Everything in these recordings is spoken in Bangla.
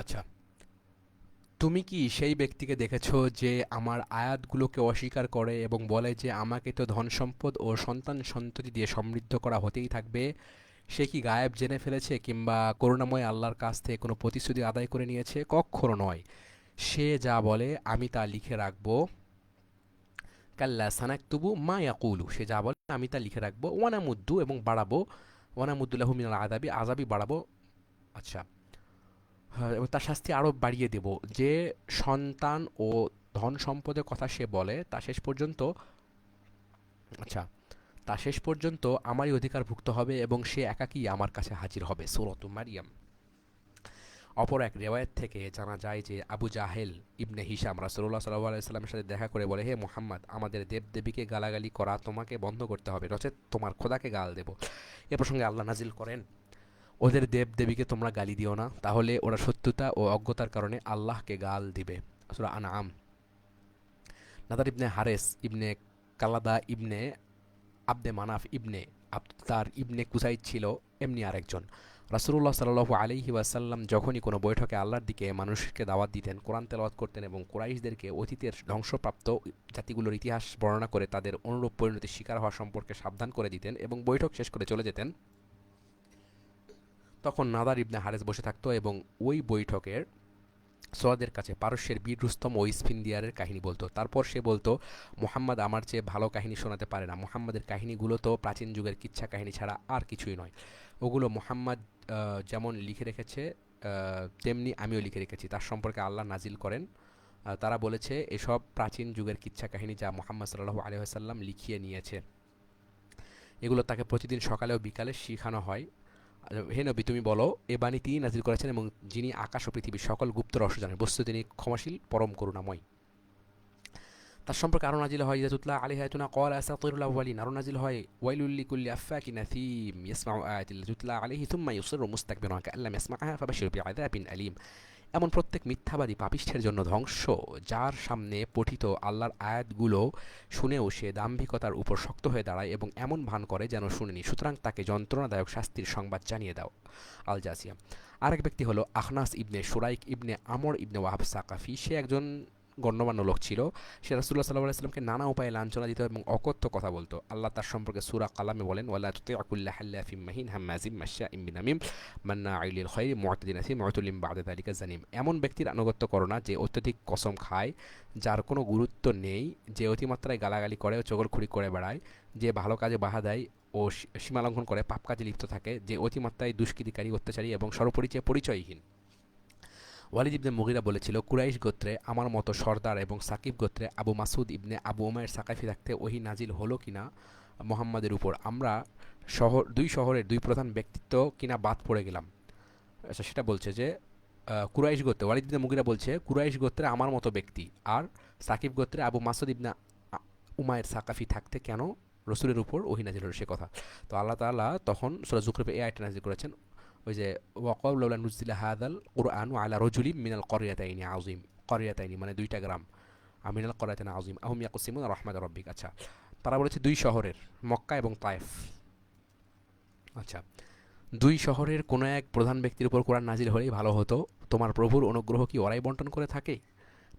আচ্ছা, তুমি কি সেই ব্যক্তিকে দেখেছো যে আমার আয়াতগুলোকে অস্বীকার করে এবং বলে যে আমাকে তো ধন সম্পদ ও সন্তান সন্ততি দিয়ে সমৃদ্ধ করা হতেই থাকবে? সে কি গায়েব জেনে ফেলেছে কিংবা করুণাময় আল্লাহর কাছ থেকে কোনো প্রতিশ্রুতি আদায় করে নিয়েছে? কখনো নয়। সে যা বলে আমি তা লিখে রাখবো। কাল্লা সানাকতুবু মা ইয়াকুলু, সে যা বলে আমি তা লিখে রাখবো। ওয়ানামুদ্দু, এবং বাড়াবো। ওয়ানামুদ্দুল্লাহু মিনাল আযাবি, আযাবি বাড়াবো। আচ্ছা, হ্যাঁ, এবং তার শাস্তি আরও বাড়িয়ে দেব। যে সন্তান ও ধন সম্পদের কথা সে বলে তা শেষ পর্যন্ত, আচ্ছা, তা শেষ পর্যন্ত আমারই অধিকারভুক্ত হবে এবং সে একাকী আমার কাছে হাজির হবে। সূরাতুল মারিয়াম। অপর এক রেওয়ায়েত থেকে জানা যায় যে আবু জাহেল ইবনে হিশাম রাসূলুল্লাহ সাল্লাল্লাহু আলাইহি সাল্লামের সাথে দেখা করে বলে, হে মুহাম্মদ, আমাদের দেবদেবীকে গালাগালি করা তোমাকে বন্ধ করতে হবে, নচেৎ তোমার খোদাকে গাল দেব। এ প্রসঙ্গে আল্লাহ নাজিল করেন, ওদের দেবদেবীকে তোমরা গালি দিও না, তাহলে ওরা শত্রুতা ও অজ্ঞতার কারণে আল্লাহকে গাল দিবে। সূরা আনআম। নাদার ইবনে হারেস ইবনে কালাদা ইবনে আব্দে মানাফ ইবনে আবতার ইবনে কুসাইদ ছিল এমনি আরেকজন। রাসূলুল্লাহ সাল্লাল্লাহু আলাইহি ওয়াসাল্লাম যখনই কোনো বৈঠকে আল্লাহর দিকে মানুষকে দাওয়াত দিতেন, কোরআন তেলাওয়াত করতেন এবং কুরাইশদেরকে অতীতের ধ্বংসপ্রাপ্ত জাতিগুলোর ইতিহাস বর্ণনা করে তাদের অনুরূপ পরিণতির শিকার হওয়া সম্পর্কে সাবধান করে দিতেন এবং বৈঠক শেষ করে চলে যেতেন, তখন নাদার ইবনে হারেস বসে থাকতো এবং ওই বৈঠকের সোয়াদের কাছে পারস্যের বীর রুস্তম ও ইসফিন্দিয়ারের কাহিনী বলতো। তারপর সে বলতো, মুহাম্মদ আমার চেয়ে ভালো কাহিনী শোনাতে পারে না। মুহাম্মাদের কাহিনীগুলো তো প্রাচীন যুগের কিচ্ছা কাহিনী ছাড়া আর কিছুই নয়। ওগুলো মুহাম্মদ যেমন লিখে রেখেছে তেমনি আমিও লিখে রেখেছি। তার সম্পর্কে আল্লাহ নাজিল করেন, তারা বলেছে এসব প্রাচীন যুগের কিচ্ছা কাহিনী যা মুহাম্মদ সাল্লাল্লাহু আলাইহি ওয়াসাল্লাম লিখিয়ে নিয়েছে। এগুলো তাকে প্রতিদিন সকালে ও বিকালে শিখানো হয়। হে নবী, তুমি বলো, এ বাণী তিনি নাজিল করেছেন এবং যিনি আকাশ ও পৃথিবীর সকল গুপ্ত রহস্য জানেন, বস্তু তিনি ক্ষমাশীল পরম করুণাময়। তার সম্পর্কে আরও নাজিল হয়, ইযা তুতলা আলাইহি আয়াতুনা ক্বালা আসাতিরুল আউয়ালিন। আরও নাজিল হয়, ওয়াইলুল লিকুল্লি আফাকিন আথীম ইয়াসমাউ আয়াতিল্লাহি তুতলা আলাইহি থুম্মা ইউসিররু মুস্তাকবিরান কাআন লাম ইয়াসমাআহা ফাবাশশিরহু বিআযাবিন আলীম। এমন প্রত্যেক মিথ্যাবাদী পাপিষ্ঠের জন্য ধ্বংস, যার সামনে পঠিত আল্লাহর আয়াতগুলো শুনেও সে দাম্ভিকতার উপর শক্ত হয়ে দাঁড়ায় এবং এমন ভান করে যেন শুনেনি, সুতরাং তাকে যন্ত্রণাদায়ক শাস্তির সংবাদ জানিয়ে দাও। আল জাসিয়া। আরেক ব্যক্তি হলো আখনাস ইবনে সুরাইক ইবনে আমর ইবনে ওয়াহাব সাকাফি। সে একজন গণ্যমান্য লোক ছিল। সে রাসূলুল্লাহ সাল্লাল্লাহু আলাইহি ওয়াসাল্লামকে নানা উপায়ে লাঞ্ছনা দিত এবং অকথ্য কথা বলতো। আল্লাহ তার সম্পর্কে সূরা কালামে বলেন, ওয়ালা তুতি' কুল্লা হাল্লাফিম মাহিন হাম্মাজিম মাশশাইম বিনামিম মান্না'ইল লিল খায়রি মু'তাদিন আসিম উতুল্লিম বা'দা যালিকা জানিম। এমন ব্যক্তির আনুগত্য করো না যে অত্যধিক কসম খায়, যার কোনো গুরুত্ব নেই, যে অতিমাত্রায় গালাগালি করে ও চগলখড়ি করে বেড়ায়, যে ভালো কাজে বাধা দেয় ও সীমালঙ্ঘন করে পাপ কাজে লিপ্ত থাকে, যে অতিমাত্রায় দুষ্কৃতিকারী, অত্যাচারী এবং সর্বপরিচয়ে পরিচয়হীন। ওয়ালিদ ইবনে মুগিরা বলেছিল, কুরাইশ গোত্রে আমার মতো সর্দার এবং সাকিব গোত্রে আবু মাসুদ ইবনে আবু উমায়ের সাকাফি থাকতে ওহী নাজিল হলো কিনা মোহাম্মদের উপর, আমরা দুই শহরের দুই প্রধান ব্যক্তিত্ব কিনা বাদ পড়ে গেলাম। আচ্ছা, সেটা বলছে যে কুরাইশ গোত্রে, ওয়ালিদ ইবনে মুগিরা বলছে কুরাইশ গোত্রে আমার মতো ব্যক্তি আর সাকিব গোত্রে আবু মাসুদ ইবনে উমায়ের সাকাফি থাকতে কেন রসুলের উপর ওহী নাজিল হলো সে কথা। তো আল্লাহ তাআলা তখন সূরা যুখরুফে এই আয়াতটা নাজিল করেছেন, ওই যে ওয়াকাউ লাউলা নুজিলা হাযাল কুরআনু আলা রাজুলিম মিনাল ক্বরিয়াতাইনি আযীম। ক্বরিয়াতাইনি মানে দুইটা গ্রাম, মিনাল ক্বরিয়াতাইনি আযীম আহুম ইয়াকসিমুনা রাহমাত রাব্বিক। আচ্ছা, তারা বলেছে দুই শহরের, মক্কা এবং তায়েফ। আচ্ছা, দুই শহরের কোনো এক প্রধান ব্যক্তির উপর কোরআন নাজিল হলেই ভালো হতো। তোমার প্রভুর অনুগ্রহ কি ওরাই বন্টন করে থাকে?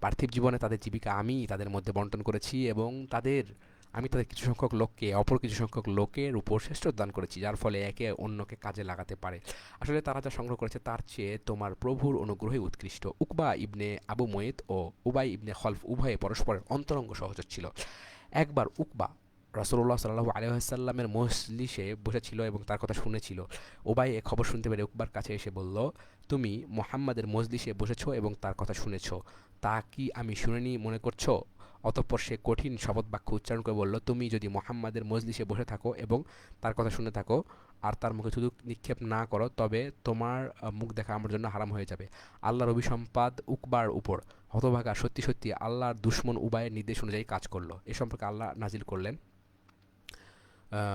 পার্থিব জীবনে তাদের জীবিকা আমি তাদের মধ্যে বন্টন করেছি এবং আমি তাদের কিছু সংখ্যক লোককে অপর কিছু সংখ্যক লোকের উপর শ্রেষ্ঠত্ব দান করেছি, যার ফলে একে অন্যকে কাজে লাগাতে পারে। আসলে তারা যা সংগ্রহ করেছে তার চেয়ে তোমার প্রভুর অনুগ্রহই উৎকৃষ্ট। উকবা ইবনে আবু মুয়িত ও উবাই ইবনে খলফ উভয়ে পরস্পরের অন্তরঙ্গ সহচর ছিল। একবার উকবা রাসূলুল্লাহ সাল্লাল্লাহু আলাইহি ওয়াসাল্লামের মজলিসে বসেছিল এবং তার কথা শুনেছিল। উবাই এ খবর শুনতে পেরে উকবার কাছে এসে বলল, তুমি মুহাম্মাদের মজলিসে বসেছো এবং তার কথা শুনেছো, তা কি আমি শুনিনি মনে করছো? অতঃপর সে কঠিন শপথ বাক্য উচ্চারণ করে বলল, তুমি যদি মুহাম্মাদের মজলিসে বসে থাকো এবং তার কথা শুনে থাকো আর তার মুখে থুথু নিক্ষেপ না করো, তবে তোমার মুখ দেখা আমার জন্য হারাম হয়ে যাবে। আল্লাহর অভিসম্পাদ উকবার উপর। হতভাগা সত্যি সত্যি আল্লাহর দুশমন উবায়ের নির্দেশ অনুযায়ী কাজ করলো। এ সম্পর্কে আল্লাহ নাজিল করলেন,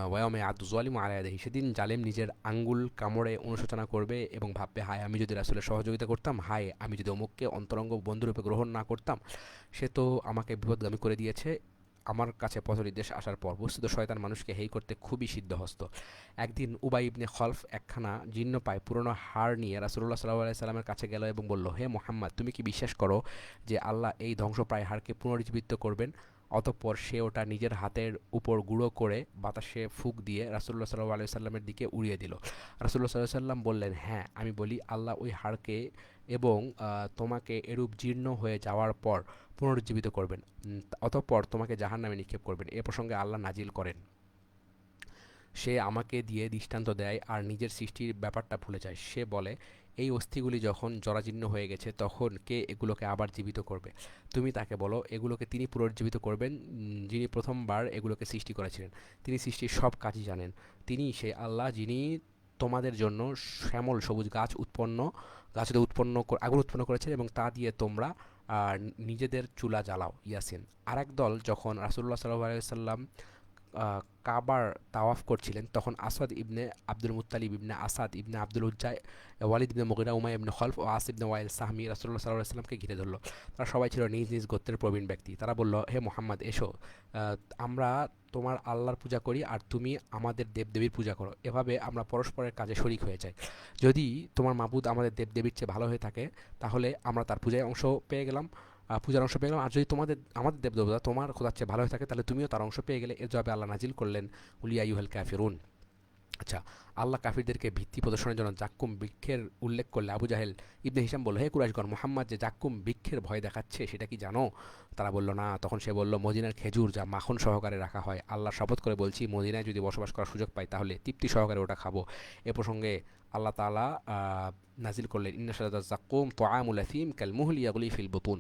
ওয়ায়মে আদু জালিম আলায়াদেহি, সেদিন জালেম নিজের আঙ্গুল কামড়ে অনুশোচনা করবে এবং ভাববে, হায় আমি যদি রাসূলের সহযোগিতা করতাম, হায় আমি যদি অমুককে অন্তরঙ্গ বন্ধুরূপে গ্রহণ না করতাম, সে তো আমাকে বিপদগামী করে দিয়েছে। আমার কাছে পথনির্দেশ আসার পর। বস্তুত শয়তান মানুষকে হেয় করতে খুবই সিদ্ধহস্ত। একদিন উবাই ইবনে খলফ একখানা জীর্ণকায় পুরনো হাড় নিয়ে রাসূলুল্লাহ সাল্লাল্লাহু আলাইহি সাল্লামের কাছে গেল এবং বলল, হে মুহাম্মদ, তুমি কি বিশ্বাস করো যে আল্লাহ এই ধ্বংসপ্রায় হাড়কে পুনরুজ্জীবিত করবেন? অতঃপর সে ওটা নিজের হাতের উপর গুঁড়ো করে বাতাসে ফুঁক দিয়ে রাসূলুল্লাহ সাল্লাল্লাহু আলাইহি সাল্লামের দিকে উড়িয়ে দিল। রাসূলুল্লাহ সাল্লাল্লাহু আলাইহি সাল্লাম বললেন, হ্যাঁ, আমি বলি, আল্লাহ ওই হাড়কে এবং তোমাকে এরূপ জীর্ণ হয়ে যাওয়ার পর পুনরুজ্জীবিত করবেন। অতঃপর তোমাকে জাহান্নামে নিক্ষেপ করবেন। এ প্রসঙ্গে আল্লাহ নাজিল করেন, সে আমাকে দিয়ে দৃষ্টান্ত দেয় আর নিজের সৃষ্টির ব্যাপারটা ভুলে যায়। সে বলে, এই অস্থিগুলি যখন জরাজীর্ণ হয়ে গেছে তখন কে এগুলোকে আবার জীবিত করবে? তুমি তাকে বলো, এগুলোকে তিনি পুনর্জীবিত করবেন, যিনি প্রথমবার এগুলোকে সৃষ্টি করেছিলেন। তিনি সৃষ্টির সব কাজই জানেন। তিনি সেই আল্লাহ যিনি তোমাদের জন্য শ্যামল সবুজ আগুন উৎপন্ন করেছেন এবং তা দিয়ে তোমরা নিজেদের চুলা জ্বালাও। ইয়াসিন। আরেক দল যখন রাসূলুল্লাহ সাল্লাল্লাহু আলাইহি ওয়াসাল্লাম কাবার তাওয়াফ করছিলেন তখন আসাদ ইবনে আব্দুল মুত্তালিব ইবনে আসাদ ইবনে আব্দুল উজ্জা, ওয়ালিদ ইবনে মুগিরা, উমাইয়া ইবনে খলফ ও আস ইবনে ওয়াইল সাহমি রাসূলুল্লাহ সাল্লাল্লাহু আলাইহি ওয়াসাল্লামকে ঘিরে ধরল। তারা সবাই ছিল নিজ নিজ গোত্রের প্রবীণ ব্যক্তি। তারা বলল, হে মুহাম্মদ, এসো, আমরা তোমার আল্লাহর পূজা করি আর তুমি আমাদের দেবদেবীর পূজা করো। এভাবে আমরা পরস্পরের কাজে শরিক হয়ে যাই। যদি তোমার মাবুদ আমাদের দেবদেবীর চেয়ে ভালো হয়ে থাকে তাহলে আমরা তার পূজায় অংশ পেয়ে গেলাম, আর যদি আমাদের দেবদেবতা তোমার খোদার চেয়ে ভালো হয়ে থাকে তাহলে তুমিও তার অংশ পেয়ে গেলে। এর জবাবে আল্লাহ নাজিল করলেন, কুল ইয়া আইয়ুহাল কাফিরুন। আচ্ছা, আল্লাহ কাফিরদেরকে ভিত্তি প্রদর্শনের জন্য জাক্কুম বৃক্ষের উল্লেখ করলে আবু জাহেল ইবনে হিশাম বলল, হে কুরাইশগণ, মুহাম্মদ যে জাক্কুম বৃক্ষের ভয় দেখাচ্ছে সেটা কি জানো? তারা বলল, না। তখন সে বলল, মদিনার খেজুর যা মাখন সহকারে রাখা হয়। আল্লাহ শপথ করে বলছি, মদিনায় যদি বসবাস করার সুযোগ পাই তাহলে তৃপ্তি সহকারে ওটা খাবো। এ প্রসঙ্গে আল্লাহ তাআলা নাজিল করলেন, ইন্না শাজারাতাজ জাক্কুম তুআমুল আথিম কাল মুহলি ইয়াগলি ফিল বুতুন।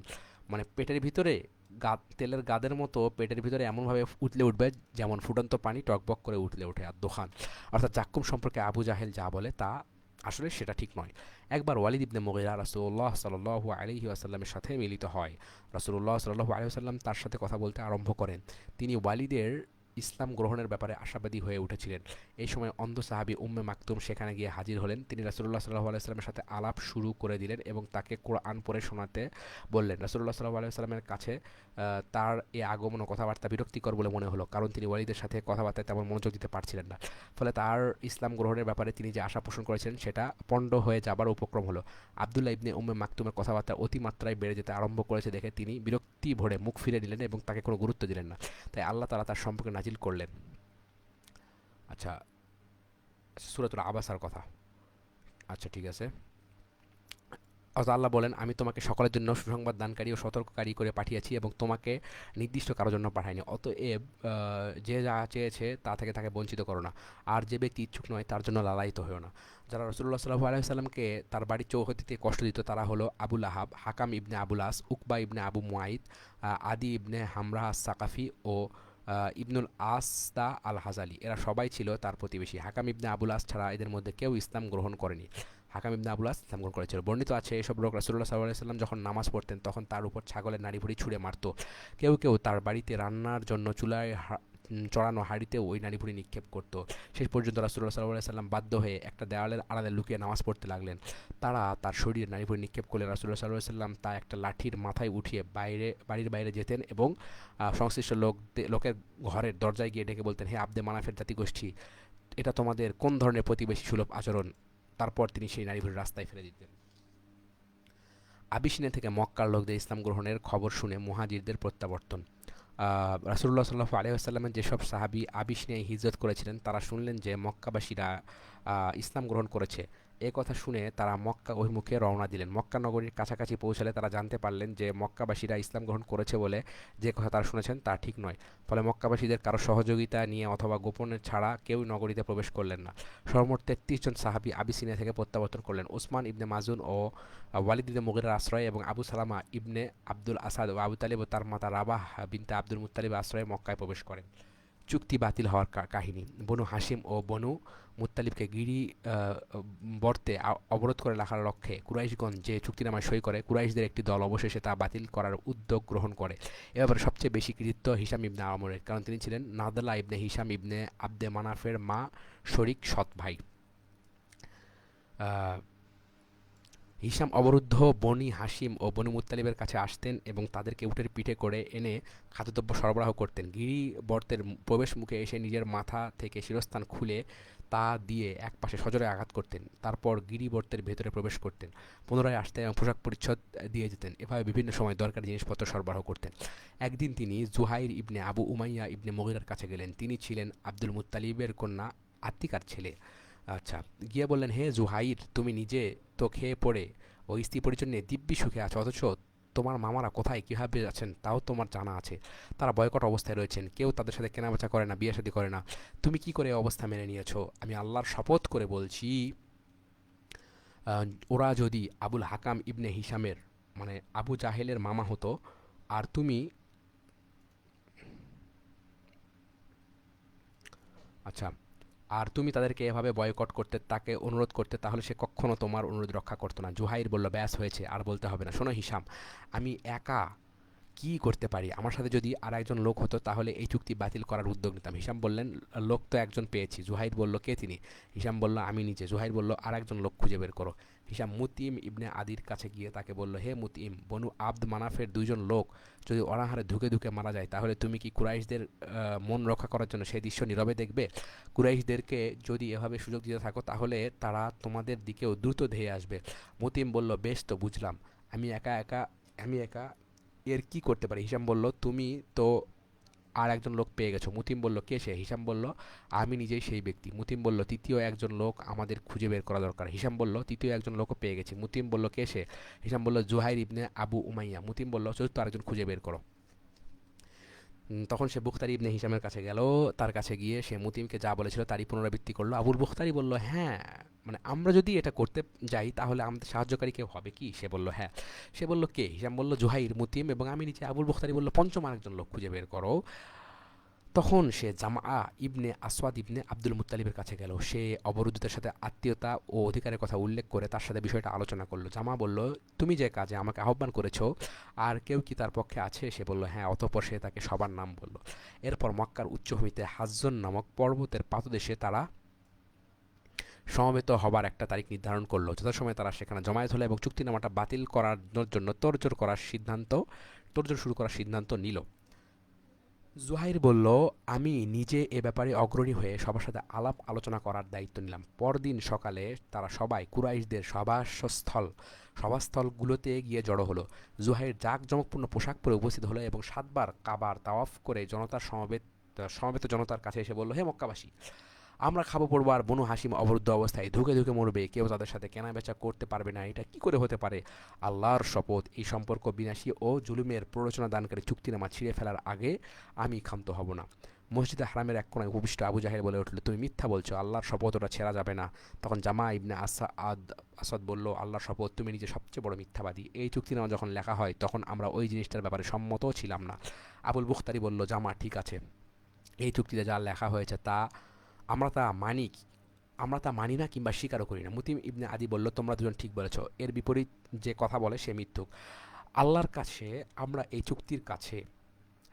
মানে পেটের ভিতরে তেলের গাদের মতো পেটের ভিতরে এমনভাবে উতলে উঠবে যেমন ফুটন্ত পানি টকবক করে উঠলে ওঠে আর দোকান। অর্থাৎ জাক্কুম সম্পর্কে আবু জাহেল যা বলে তা আসলে সেটা ঠিক নয়। একবার ওয়ালিদ ইবনে মুগিরা রাসূলুল্লাহ সাল্লাল্লাহু আলাইহি ওয়াসাল্লামের সাথে মিলিত হয়। রাসূলুল্লাহ সাল্লাল্লাহু আলাইহি ওয়াসাল্লাম তার সাথে কথা বলতে আরম্ভ করেন। তিনি ওয়ালিদের ইসলাম গ্রহণের ব্যাপারে আশাবাদী হয়ে উঠেছিলেন। এই সময় অন্ধ সাহাবী উম্মে মাকতুম সেখানে গিয়ে হাজির হলেন। তিনি রাসূলুল্লাহ সাল্লাল্লাহু আলাইহি ওয়াসাল্লামের সাথে আলাপ শুরু করে দিলেন এবং তাকে কোরআন পড়ে শোনাতে বললেন। রাসূলুল্লাহ সাল্লাল্লাহু আলাইহি ওয়াসাল্লামের কাছে তার এই আগমন ও কথাবার্তা বিরক্তিকর বলে মনে হলো, কারণ তিনি ওয়ালিদের সাথে কথাবার্তায় তেমন মনোযোগ দিতে পারছিলেন না। ফলে তার ইসলাম গ্রহণের ব্যাপারে তিনি যে আশা পোষণ করেছিলেন সেটা পণ্ড হয়ে যাবার উপক্রম হলো। আব্দুল্লাহ ইবনে উম্মে মাকতুমের কথাবার্তা অতিমাত্রায় বেড়ে যেতে আরম্ভ করেছে দেখে তিনি বিরক্তি ভরে মুখ ফিরে নিলেন এবং তাকে কোনো গুরুত্ব দিলেন না। তাই আল্লাহ তাআলা তার সম্পর্কে নাজিল করলেন। আচ্ছা, সূরাতুল আবাসার কথা। আচ্ছা, ঠিক আছে। আল্লাহ বলেন, আমি তোমাকে সকলের জন্য সুসংবাদ দানকারী ও সতর্ককারী করে পাঠিয়েছি এবং তোমাকে নির্দিষ্ট কারোর জন্য পাঠাইনি। অতএব যে যা চেয়েছে তা থেকে তাকে বঞ্চিত করো না, আর যে ব্যক্তি ইচ্ছুক নয় তার জন্য লালায়িত হয়েও না। যারা রাসূলুল্লাহ সাল্লাল্লাহু আলাইহি ওয়াসাল্লামকে তার বাড়ির চৌহদ্দিতে কষ্ট দিত তারা হলো আবুল আহাব, হাকাম ইবনে আবুল আস, উকবা ইবনে আবু মুয়াইদ, আদি ইবনে হামরাহ আস-সাকাফি ও ইবনুল আসদা আল হাজালি। এরা সবাই ছিল তার প্রতিবেশী। হাকাম ইবনে আবুল আস ছাড়া এদের মধ্যে কেউ ইসলাম গ্রহণ করেনি। হাকাম ইবনে আবুল আস ইসলাম গ্রহণ করেছিল। বর্ণিত আছে, এসব লোক রাসূলুল্লাহ সাল্লাল্লাহু আলাইহি ওয়াসাল্লাম যখন নামাজ পড়তেন তখন তার উপর ছাগলের নাড়িভুড়ি ছুঁড়ে মারত। কেউ কেউ তার বাড়িতে রান্নার জন্য চুলায় চড়ানো হাঁড়িতেও ওই নাড়িভুড়ি নিক্ষেপ করত। শেষ পর্যন্ত রাসূলুল্লাহ সাল্লাল্লাহু আলাইহি ওয়াসাল্লাম বাধ্য হয়ে একটা দেওয়ালের আড়ালে লুকিয়ে নামাজ পড়তে লাগলেন। তারা তার শরীরে নাড়িভুড়ি নিক্ষেপ করলে রাসূলুল্লাহ সাল্লাল্লাহু আলাইহি ওয়াসাল্লাম তা একটা লাঠির মাথায় উঠিয়ে বাড়ির বাইরে যেতেন এবং সংশ্লিষ্ট লোকের ঘরের দরজায় গিয়ে ডেকে বলতেন, হে আব্দে মানাফের জাতিগোষ্ঠী, এটা তোমাদের কোন ধরনের প্রতিবেশী সুলভ আচরণ? তারপর তিনি সেই নারীভুড়ি রাস্তায় ফেলে দিতেন। আবিসিনিয়া থেকে মক্কার লোকদের ইসলাম গ্রহণের খবর শুনে মুহাজিরদের প্রত্যাবর্তন। রাসূলুল্লাহ সাল্লাল্লাহু আলাইহি ওয়াসাল্লামের যেসব সাহাবী আবিসিনিয়ায় হিজরত করেছিলেন তারা শুনলেন যে মক্কাবাসীরা ইসলাম গ্রহণ করেছে। এ কথা শুনে তারা মক্কা অভিমুখে রওনা দিলেন। মক্কা নগরীর কাছাকাছি পৌঁছালে তারা জানতে পারলেন যে মক্কাবাসীরা ইসলাম গ্রহণ করেছে বলে যে কথা তারা শুনেছেন তা ঠিক নয়। ফলে মক্কাবাসীদের কারো সহযোগিতা নিয়ে অথবা গোপনে ছাড়া কেউ নগরীতে প্রবেশ করলেন না। সর্বমোট ৩৩ জন সাহাবী আবিসিনিয়া থেকে প্রত্যাবর্তন করলেন। ওসমান ইবনে মাজুন ও ওয়ালিদ ইবনে মুগিরার আশ্রয়ে এবং আবু সালামা ইবনে আব্দুল আসাদ ও আবু তালিব ও তার মাতা রাবাহ বিনতে আব্দুল মুত্তালিব আশ্রয়ে মক্কায় প্রবেশ করেন। চুক্তি বাতিল হওয়ার কাহিনী। বনু হাশিম ও বনু মুত্তালিবকে বর্তে অবরোধ করে রাখার লক্ষ্যে কুরাইশগণ যে চুক্তিনামায় সই করে, কুরাইশদের একটি দল অবশেষে তা বাতিল করার উদ্যোগ গ্রহণ করে। এ ব্যাপারে সবচেয়ে বেশি কৃতিত্ব হিশাম ইবনে আমরের, কারণ তিনি ছিলেন নাদলা ইবনে হিশাম ইবনে আব্দে মানাফের মা শরিক সৎ ভাই। হিশাম অবরুদ্ধ বনি হাশিম ও বনি মুত্তালিবের কাছে আসতেন এবং তাদেরকে উটের পিঠে করে এনে খাদ্যদ্রব্য সরবরাহ করতেন। গিরিবর্তের প্রবেশ মুখে এসে নিজের মাথা থেকে শিরস্থান খুলে তা দিয়ে একপাশে সজোরে আঘাত করতেন। তারপর গিরিবর্তের ভেতরে প্রবেশ করতেন, পুনরায় আসতেন এবং পোশাক পরিচ্ছদ দিয়ে যেতেন। এভাবে বিভিন্ন সময় দরকারি জিনিসপত্র সরবরাহ করতেন। একদিন তিনি জুহাইর ইবনে আবু উমাইয়া ইবনে মুগিরার কাছে গেলেন। তিনি ছিলেন আব্দুল মুত্তালিবের কন্যা আত্মিকার ছেলে। আচ্ছা, গিয়ে বললেন, হে জুহাইর, তুমি নিজে তো খেয়ে পড়ে ও স্ত্রী পরিজন নিয়ে দিব্যি সুখে আছো, অথচ তোমার মামারা কোথায় কীভাবে আছেন তাও তোমার জানা আছে। তারা বয়কট অবস্থায় রয়েছেন, কেউ তাদের সাথে কেনাবেচা করে না, বিয়ে শাদী করে না। তুমি কি করে এই অবস্থা মেনে নিয়েছো? আমি আল্লাহর শপথ করে বলছি, আহ, ওরা যদি আবুল হাকাম ইবনে হিসামের মানে আবু জাহেলের মামা হতো, আর তুমি আচ্ছা আর তুমি তাদেরকে এভাবে বয়কট করতে, তাকে অনুরোধ করতে, তাহলে সে কখনো তোমার অনুরোধ রক্ষা করতো না। জুহাইর বলল, ব্যাস হয়েছে, আর বলতে হবে না। শোনো হিসাম, আমি একা কি করতে পারি? আমার সাথে যদি আর একজন লোক হতো তাহলে এই চুক্তি বাতিল করার উদ্যোগ নিতাম। হিসাম বললেন, লোক তো একজন পেয়েছি। জুহাইর বলল, কে তিনি? হিসাম বলল, আমি নিজে। জুহাইর বলল, আর একজন লোক খুঁজে বের করো। হিসাম মুতিম ইবনে আদির কাছে গিয়ে তাকে বলল, হে মুতিম, বনু আব্দ মানাফের দুইজন লোক যদি অনাহারে ধুকে ধুকে মারা যায়, তাহলে তুমি কি কুরাইশদের মন রক্ষা করার জন্য সেই দৃশ্য নীরবে দেখবে? কুরাইশদেরকে যদি এভাবে সুযোগ দিতে থাকো তাহলে তারা তোমাদের দিকেও দ্রুত ধেয়ে আসবে। মুতিম বলল, বেশ, তো বুঝলাম। আমি একা এর কি করতে পারি? হিসাম বলল, তুমি তো আর একজন লোক পেয়ে গেছো। মুতিম বলল, কে সে? হিসাম বলল, আমি নিজেই সেই ব্যক্তি। মুতিম বলল, তৃতীয় একজন লোক আমাদের খুঁজে বের করা দরকার। হিসাম বলল, তৃতীয় একজন লোকও পেয়ে গেছি। মুতিম বলল, কে সে? হিসাম বলল, জুহাইর ইবনে আবু উমাইয়া। মুতিম বলল, চতুর্থ আরেকজন খুঁজে বের করো। তখন সে বুখতারি ইবনে হিসামের কাছে গেল। তার কাছে গিয়ে সে মুতিমকে যা বলেছিল তারই পুনরাবৃত্তি করলো। আবুল বুখতারি বলল, হ্যাঁ, মানে আমরা যদি এটা করতে যাই তাহলে আমাদের সাহায্যকারী কেউ হবে কি? সে বলল, হ্যাঁ। সে বলল, কে? হিসাম বলল, জুহাইর, মুতিম এবং আমি নিজে। আবুল বুখতারি বলল, পঞ্চম আরেকজন লোক খুঁজে বের করো। তখন সে জামা ইবনে আসওয়াদ ইবনে আব্দুল মুত্তালিবের কাছে গেল। সে অবরুদ্ধদের সাথে আত্মীয়তা ও অধিকারের কথা উল্লেখ করে তার সাথে বিষয়টা আলোচনা করলো। জামা বলল, তুমি যে কাজে আমাকে আহ্বান করেছো, আর কেউ কি তার পক্ষে আছে? সে বলল, হ্যাঁ। অতঃপর সে তাকে সবার নাম বলল। এরপর মক্কার উচ্চভূমিতে হাজ্জন নামক পর্বতের পাদদেশে তারা সমবেত হবার একটা তারিখ নির্ধারণ করলো। যথাসময়ে তারা সেখানে জমায়েত হলো এবং চুক্তিনামাটা বাতিল করার জন্য তোড়জোড় শুরু করার সিদ্ধান্ত নিল। জুহাইর বলল, আমি নিজে এ ব্যাপারে অগ্রণী হয়ে সবার সাথে আলাপ আলোচনা করার দায়িত্ব নিলাম। পরদিন সকালে তারা সবাই কুরাইশদের সভাস্থলগুলোতে গিয়ে জড়ো হলো। জুহাইর জাঁকজমকপূর্ণ পোশাক পরে উপস্থিত হলো এবং 7 বার কাবার তাওয়াফ করে সমবেত জনতার কাছে এসে বলল, হে মক্কাবাসী, আমরা খাবো পড়বো আর বনু হাসিম অবরুদ্ধ অবস্থায় ধুকে ধুকে মরবে, কেউ তাদের সাথে কেনাবেচা করতে পারবে না। এটা কি করে হতে পারে? আল্লাহর শপথ, এই সম্পর্ক বিনাশী ও জুলুমের প্ররোচনা দানকারী চুক্তিনামা ছিঁড়ে ফেলার আগে আমি ক্ষান্ত হব না। মসজিদে হারামের এক কোনায় উপবিষ্ট আবু জাহেল বলে উঠল, তুমি মিথ্যা বলছো, আল্লাহর শপথ, ওটা ছেড়া যাবে না। তখন জামা ইবনে আসাদ বলল, আল্লাহর শপথ, তুমি নিজে সবচেয়ে বড় মিথ্যাবাদী। এই চুক্তিনামা যখন লেখা হয় তখন আমরা ওই জিনিসটার ব্যাপারে সম্মতও ছিলাম না। আবুল বুখতারি বলল, জামা, ঠিক আছে, এই চুক্তিতে যা লেখা হয়েছে আমরা তা মানি আমরা তা মানি না কিংবা স্বীকারও করি না। মুতিম ইবনে আদি বলল, তোমরা দুজন ঠিক বলেছ, এর বিপরীত যে কথা বলে সে মিথ্যুক। আল্লাহর কাছে আমরা এই চুক্তির কাছে,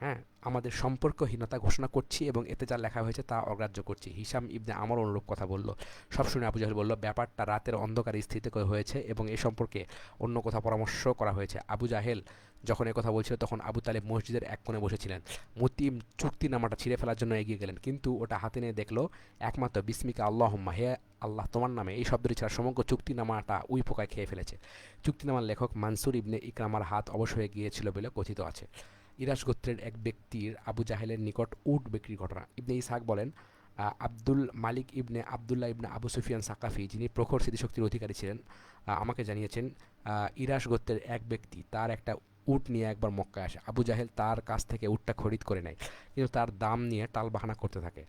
হ্যাঁ, আমাদের সম্পর্কহীনতা ঘোষণা করছি এবং এতে যা লেখা হয়েছে তা অগ্রাহ্য করছি। হিসাম ইবনে আমর অনুরূপ কথা বলল। সব শুনে আবু জাহেল বলল, ব্যাপারটা রাতের অন্ধকারে স্থিত হয়েছে এবং এ সম্পর্কে অন্য কোথাও পরামর্শ করা হয়েছে। আবু জাহেল যখন কথা বলছিল তখন আবু তালেব মসজিদের এক কোণে বসেছিলেন। মুতিম চুক্তিনামাটা ছিঁড়ে ফেলার জন্য এগিয়ে গেলেন, কিন্তু ওটা হাতে নিয়ে দেখলো একমাত্র বিস্মিকা আল্লাহুম্মা, হে আল্লাহ, তোমার নামে, এই শব্দটি ছাড়া সমগ্র চুক্তিনামাটা উই পোকায় খেয়ে ফেলেছে। চুক্তিনামার লেখক মানসুর ইবনে ইকরামার হাত অবশ হয়ে গিয়েছিল বলে কথিত আছে। ইরাস গোত্রের এক ব্যক্তির আবু জাহেলের নিকট উট বিক্রির ঘটনা। ইবনে ইসহাক বলেন, আব্দুল মালিক ইবনে আবদুল্লাহ ইবনে আবু সুফিয়ান সাকাফি, যিনি প্রখর স্মৃতিশক্তির অধিকারী ছিলেন, আমাকে জানিয়েছেন, ইরাস গোত্রের এক ব্যক্তি তার একটা উট নিয়ে একবার মক্কায় আসে। আবু জাহেল তার কাছ থেকে উটটা খরিদ করে নেয়, কিন্তু তার দাম নিয়ে টালবাহানা করতে থাকে।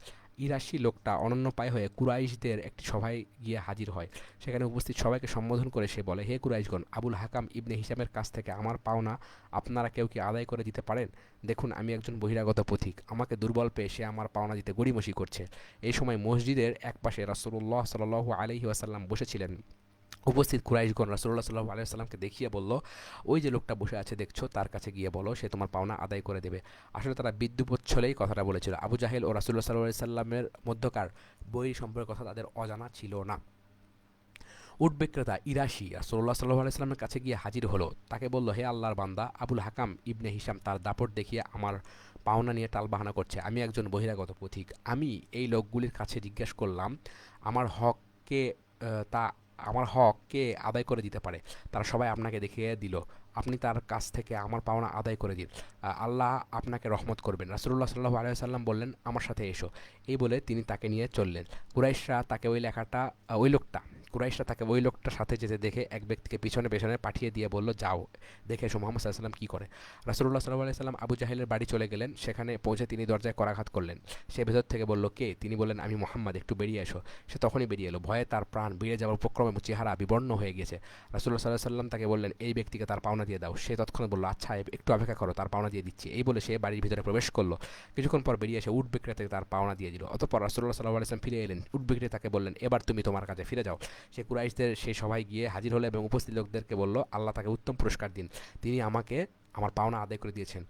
ইরাশি লোকটা অনন্য পায় হয়ে কুরাইশদের একটি সভায় গিয়ে হাজির হয়। সেখানে উপস্থিত সবাইকে সম্বোধন করে সে বলে, হে কুরাইশগণ, আবুল হাকাম ইবনে হিসামের কাছ থেকে আমার পাওনা আপনারা কেউ কি আদায় করে দিতে পারেন? দেখুন, আমি একজন বহিরাগত পথিক, আমাকে দুর্বল পেয়ে সে আমার পাওনা দিতে গড়িমসি করছে। এই সময় মসজিদের একপাশে রাসূলুল্লাহ সাল্লাল্লাহু আলাইহি ওয়াসাল্লাম বসেছিলেন। উপস্থিত কুরাইশগণ রাসূলুল্লাহ সাল্লাল্লাহু আলাইহি ওয়াসাল্লামকে দেখিয়ে বলল, ওই যে লোকটা বসে আছে দেখছো, তার কাছে গিয়ে বলো সে তোমার পাওনা আদায় করে দেবে। আসলে তারা বিদ্যুৎচ্ছলেই কথাটা বলেছিল। আবু জাহেল ও রাসূলুল্লাহ সাল্লাল্লাহু আলাইহি ওয়াসাল্লামের মধ্যকার বৈরী সম্পর্কের কথা তাদের অজানা ছিল না। উট বিক্রেতা ইরাশি রাসূলুল্লাহ সাল্লাল্লাহু আলাইহি সাল্লামের কাছে গিয়ে হাজির হলো। তাকে বলল, হে আল্লাহর বান্দা, আবুল হাকাম ইবনে হিশাম তার দাপট দেখিয়ে আমার পাওনা নিয়ে টালবাহানা করছে। আমি একজন বহিরাগত পথিক। আমি এই লোকগুলির কাছে জিজ্ঞেস করলাম, আমার হক কে তা আমার হক কে আদায় করে দিতে পারে? তারা সবাই আপনাকে দেখিয়ে দিল। আপনি তার কাছ থেকে আমার পাওনা আদায় করে দিন। আল্লাহ আপনাকে রহমত করবেন। রাসূলুল্লাহ সাল্লাল্লাহু আলাইহি সাল্লাম বললেন, আমার সাথে এসো। এই বলে তিনি তাকে নিয়ে চললেন। কুরাইশরা তাকে ওই লোকটা কুরাইশরা তাকে ওই লোকটার সাথে যেতে দেখে এক ব্যক্তিকে পিছনে পেছনে পাঠিয়ে দিয়ে বলল, যাও দেখে এসো মুহাম্মদ সাল্লাল্লাহু আলাইহি সাল্লাম কী করে। রাসূলুল্লাহ সাল্লাল্লাহু আলাইহি সাল্লাম আবু জাহেলের বাড়ি চলে গেলেন। সেখানে পৌঁছে তিনি দরজায় করাঘাত করলেন। সে ভেতর থেকে বলল, কে? তিনি বললেন, আমি মুহাম্মদ, একটু বেরিয়ে এসো। সে তখনই বেরিয়ে এলো। ভয়ে তার প্রাণ বেড়ে যাওয়ার উপক্রমে চেহারা বিবর্ণ হয়ে গেছে। রাসূলুল্লাহ সাল্লাল্লাহু আলাইহি সাল্লাম তাকে বললেন, এই ব্যক্তিকে তার পাওনা দিয়ে দাও। সে তৎক্ষণাৎ বলল, আচ্ছা একটু অপেক্ষা করো, তার পাওনা দিয়ে দিচ্ছি। এই বলে সে বাড়ির ভিতরে প্রবেশ করলো। কিছুক্ষণ পর বেরিয়ে এসে উট বিক্রেতাকে তার পাওনা দিয়ে দিল। অতঃপর রাসূলুল্লাহ সাল্লাল্লাহু আলাইহি সাল্লাম ফিরে এলেন। উট বিক্রেতাকে বললেন, এবার তুমি তোমার কাজে ফিরে যাও। সে কুরাইশদের সেই সভায় গিয়ে হাজির হলো এবং উপস্থিত লোকদেরকে বলল, আল্লাহ তাকে উত্তম পুরস্কার দিন, তিনি আমাকে আমার পাওনা আদায় করে দিয়েছেন।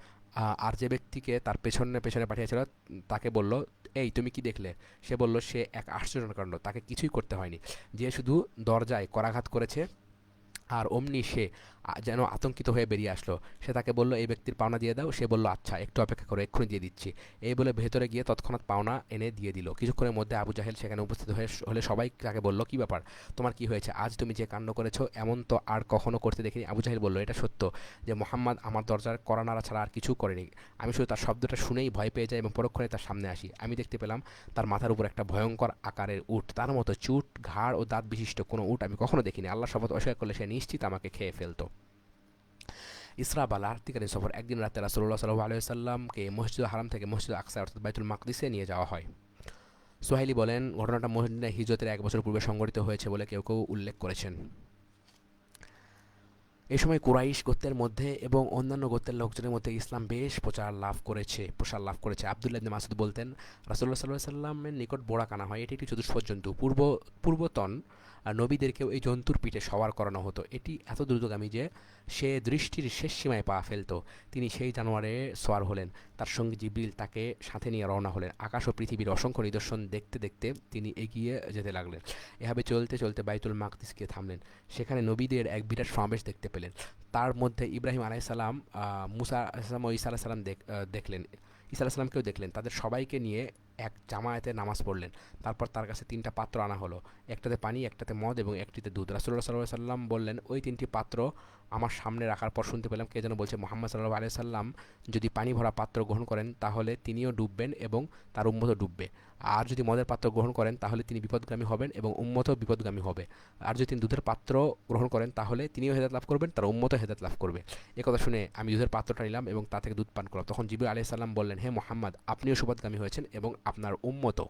আর যে ব্যক্তিকে তার পেছনে পেছনে পাঠিয়েছিল তাকে বলল, এই তুমি কি দেখলে? সে বলল, সে এক আশ্চর্যজনক কাণ্ড, তাকে কিছুই করতে হয়নি, যে শুধু দরজায় করাঘাত করেছে। আর অমনি সে যেন আতঙ্কিত হয়ে বেরিয়ে আসলো। সে তাকে বলল, এই ব্যক্তির পাওনা দিয়ে দাও। সে বলল, আচ্ছা একটু অপেক্ষা করো, এক্ষুনি দিয়ে দিচ্ছি। এই বলে ভেতরে গিয়ে তৎক্ষণাৎ পাওনা এনে দিয়ে দিল। কিছুক্ষণের মধ্যে আবু জাহেল সেখানে উপস্থিত হলে সবাই তাকে বলল, কি ব্যাপার, তোমার কি হয়েছে? আজ তুমি যে কাণ্ড করেছো এমন তো আর কখনো করতে দেখিনি। আবু জাহেল বলল, এটা সত্য যে মুহাম্মদ আমার দরজার কড়া নাড়া ছাড়া আর কিছু করেনি। আমি শুধু তার শব্দটা শুনেই ভয় পেয়ে যাই এবং পরক্ষণে তার সামনে আসি। আমি দেখতে পেলাম তার মাথার উপর একটা ভয়ঙ্কর আকারের উট, তার মতো চুট ঘাড় ও দাঁত বিশিষ্ট কোনো উট আমি কখনো দেখিনি। আল্লাহ শপথ, অস্বীকার করলে সে নিশ্চিত আমাকে খেয়ে ফেলতো। ইসরা বা লাহতিকালীন সফর। একদিন রাতে রাসূলুল্লাহ সাল্লাল্লাহু আলাইহি সাল্লামকে মসজিদুল হারাম থেকে মসজিদ আকসা অর্থাৎ বাইতুল মাকদিসে নিয়ে যাওয়া হয়। সোহাইলি বলেন, ঘটনাটা মদিনায় হিজরতের 1 বছর পূর্বে সংঘটিত হয়েছে বলে কেউ কেউ উল্লেখ করেছেন। এই সময় কুরাইশ গোত্রের মধ্যে এবং অন্যান্য গোত্রের লোকজনের মধ্যে ইসলাম বেশ প্রসার লাভ করেছে। আব্দুল্লাহ ইবনে মাসউদ বলতেন, রাসূলুল্লাহ সাল্লাল্লাহু আলাইহি সাল্লামের নিকট বোরাক আনা হয়। এটি একটি চতুষ্পদ জন্তু। পূর্বতন নবীদেরকেও এই জন্তুর পিঠে সওয়ার করানো হতো। এটি এত দ্রুতগামী যে সে দৃষ্টির শেষ সীমায় পা ফেলত। তিনি সেই জানোয়ারে সওয়ার হলেন। তার সঙ্গে জিবরিল তাকে সাথে নিয়ে রওনা হলেন। আকাশ ও পৃথিবীর অসংখ্য নিদর্শন দেখতে দেখতে তিনি এগিয়ে যেতে লাগলেন। এভাবে চলতে চলতে বাইতুল মাকদিস গিয়ে থামলেন। সেখানে নবীদের এক বিরাট সমাবেশ দেখতে পেলেন। তার মধ্যে ইব্রাহিম আলাইহিস সালাম, মুসা আলাইহিস সালাম ও ঈসা আলাইহিস সালাম দেখলেন। ঈসা আলাইহিস সালামকেও দেখলেন। তাদের সবাইকে নিয়ে এক জামায়াতে নামাজ পড়লেন। তারপর তার কাছে 3টা পাত্র আনা হলো, একটাতে পানি, একটাতে মদ এবং একটিতে দুধ। রাসূলুল্লাহ সাল্লাল্লাহু আলাইহি সাল্লাম বললেন, ওই 3টি পাত্র আমার সামনে রাখার পর শুনতে পেলাম কে যেন বলছে, মুহাম্মদ সাল্লাল্লাহু আলাইহি সাল্লাম যদি পানি ভরা পাত্র গ্রহণ করেন তাহলে তিনিও ডুববেন এবং তার উম্মতও ডুববে। আর যদি মদের পাত্র গ্রহণ করেন তাহলে তিনি বিপদগামী হবেন এবং উম্মতও বিপদগামী হবে। আর যদি তিনি দুধের পাত্র গ্রহণ করেন তাহলে তিনিও হেদায়েত লাভ করবেন, তার উম্মতও হেদায়েত লাভ করবে। এ কথা শুনে আমি দুধের পাত্রটা নিলাম এবং তা থেকে দুধ পান করলাম। তখন জিবরিল আলাইহিস সালাম বললেন, হে মুহাম্মদ, আপনিও সুবতগামী হয়েছেন এবং আপনার উম্মতও।